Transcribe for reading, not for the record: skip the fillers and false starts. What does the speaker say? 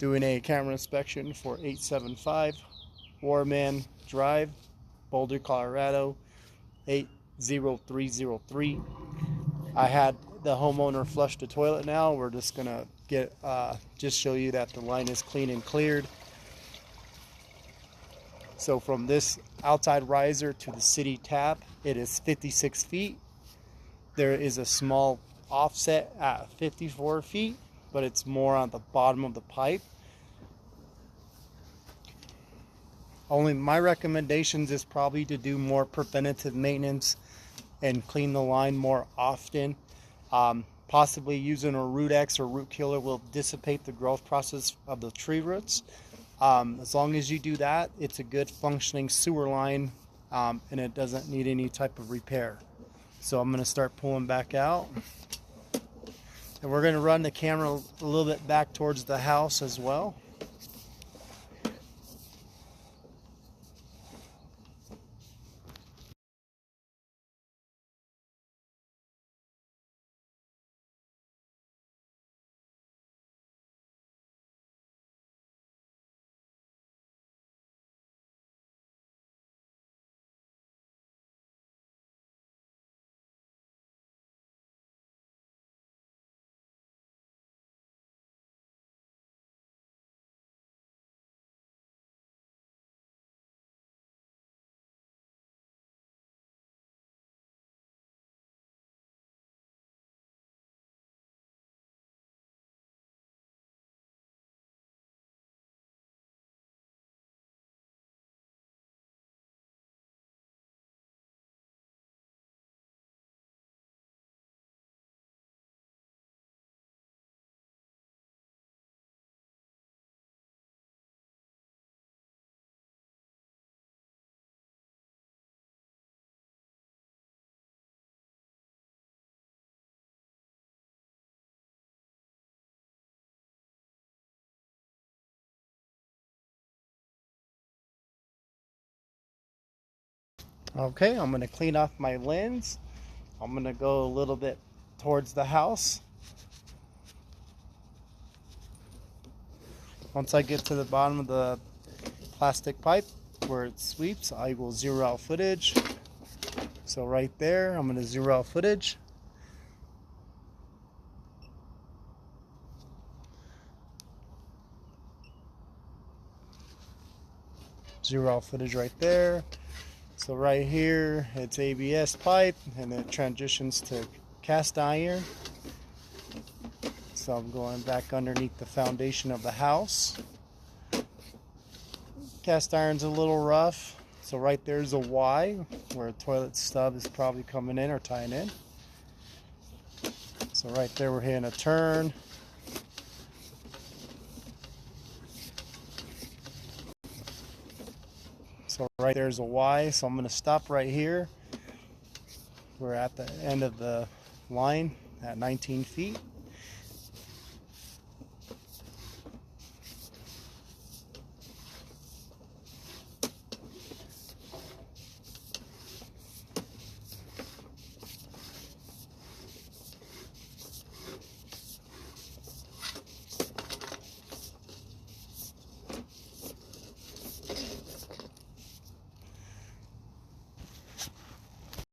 Doing a camera inspection for 875 Orman Drive, Boulder, Colorado 80303. I had the homeowner flush the toilet. Now we're just gonna get just show you that the line is clean and cleared. So from this outside riser to the city tap, it is 56 feet. There is a small offset at 54 feet, but it's more on the bottom of the pipe. Only my recommendations is probably to do more preventative maintenance and clean the line more often. Possibly using a root X or root killer will dissipate the growth process of the tree roots. As long as you do that, it's a good functioning sewer line, and it doesn't need any type of repair. So I'm going to start pulling back out. And we're going to run the camera a little bit back towards the house as well. Okay, I'm going to clean off my lens. I'm going to go a little bit towards the house. Once I get to the bottom of the plastic pipe where it sweeps, I will zero out footage. So right there, I'm going to zero out footage. Zero out footage right there. So right here, it's ABS pipe, and then it transitions to cast iron. So I'm going back underneath the foundation of the house. Cast iron's a little rough, so right there's a Y where a toilet stub is probably coming in or tying in. So right there we're hitting a turn. So right there's a Y, so I'm going to stop right here. We're at the end of the line at 19 feet.